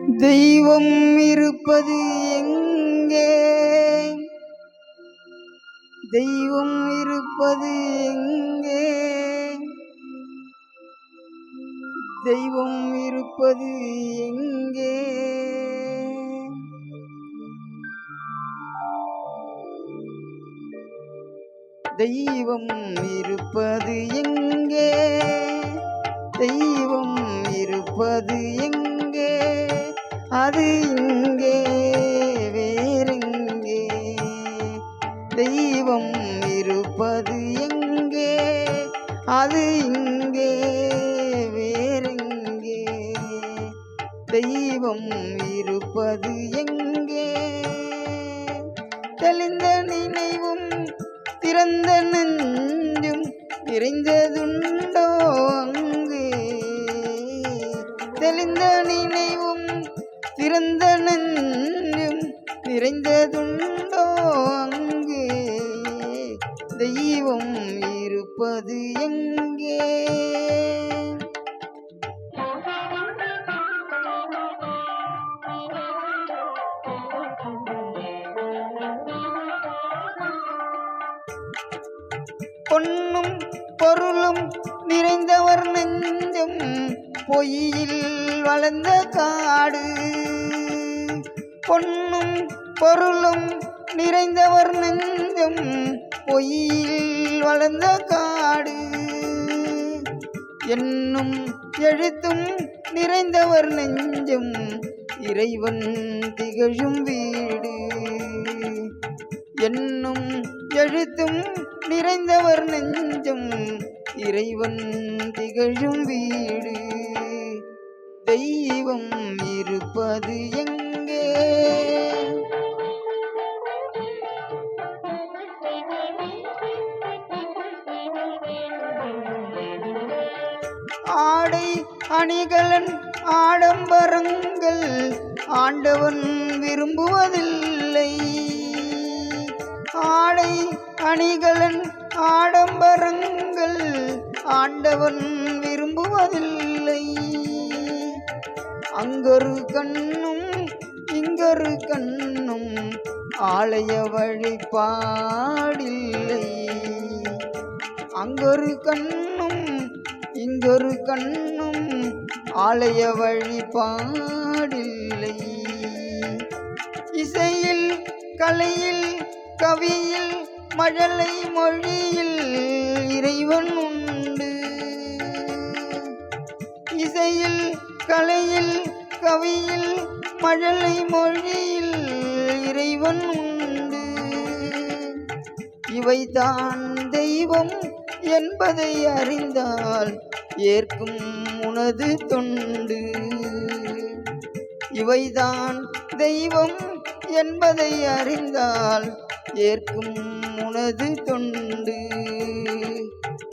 தெய்வம் இருப்பது எங்கே? தெய்வம் இருப்பது எங்கே? தெய்வம் இருப்பது எங்கே? தெய்வம் இருப்பது எங்கே? தெய்வம் இருப்பது எங்கே? அது இங்கே வேறெங்கே? தெய்வம் இருப்பது எங்கே? அது இங்கே வேறெங்கே? தெய்வம் இருப்பது எங்கே? தெளிந்த நினைவும் திறந்த நெஞ்சும் நிறைந்ததுண்டோ அங்கே? தெளிந்த நினைவும் திறந்த நெஞ்சும் நிறைந்ததுண்டோ அங்கே? தெய்வம் இருப்பது எங்கே? பொன்னும் பொருளும் நிறைந்தவர் நெஞ்சம் பொய்யில் வளர்ந்த காடு. பொன்னும் பொருளும் நிறைந்தவர் நெஞ்சம் பொய்யில் வளர்ந்த காடு. என்னும் எழுத்தும் நிறைந்தவர் நெஞ்சம் இறைவன் திகழும் வீடு. என்னும் எழுத்தும் நிறைந்தவர் நெஞ்சம் இறைவன் திகழும் வீடு. தெய்வம் இருப்பது எங்கே? ஆடை அணிகலன் ஆடம்பரங்கள் ஆண்டவன் விரும்புவதில்லை. ஆடை அணிகலன் ஆடம்பரங்கள் ஆண்டவன் விரும்புவதில்லை. அங்கொரு கண்ணும் இங்கொரு கண்ணும் ஆலய வழிபாடில்லை. அங்கொரு கண்ணும் இங்கொரு கண்ணும் ஆலய வழிபாடில்லை. இசையில் கலையில் கவியில் மழலை மொழியில் இறைவன் உண்டு. இசையில் கலையில் கவியில் மழலை மொழியில் இறைவன் உண்டு. இவைதான் தெய்வம் என்பதை அறிந்தால் ஏற்கும் உனது தொண்டு. இவைதான் தெய்வம் என்பதை அறிந்தால் ஏற்கும் உனது தொண்டு.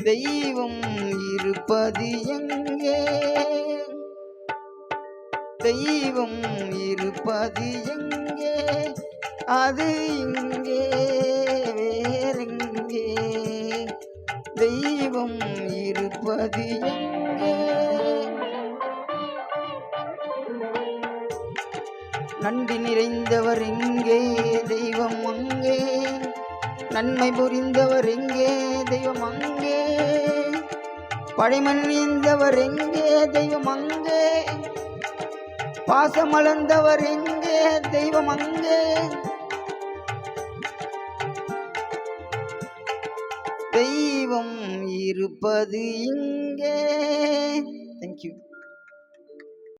தெய்வம் இருப்பது எங்கே? தெய்வம் இருப்பது எங்கே? அது இங்கே வேறெங்கே? தெய்வம் இருப்பது எங்கே? நன்றி நிறைந்தவர் எங்கே? தெய்வம் அங்கே. நன்மை புரிந்தவர் எங்கே? தெய்வம் அங்கே. பழைமன்னிந்தவர் எங்கே? தெய்வம் அங்கே. பாசமளந்தவர் எங்கே? தெய்வம் அங்கே. தெய்வம் இருப்பது இங்கே. தேங்க்யூ.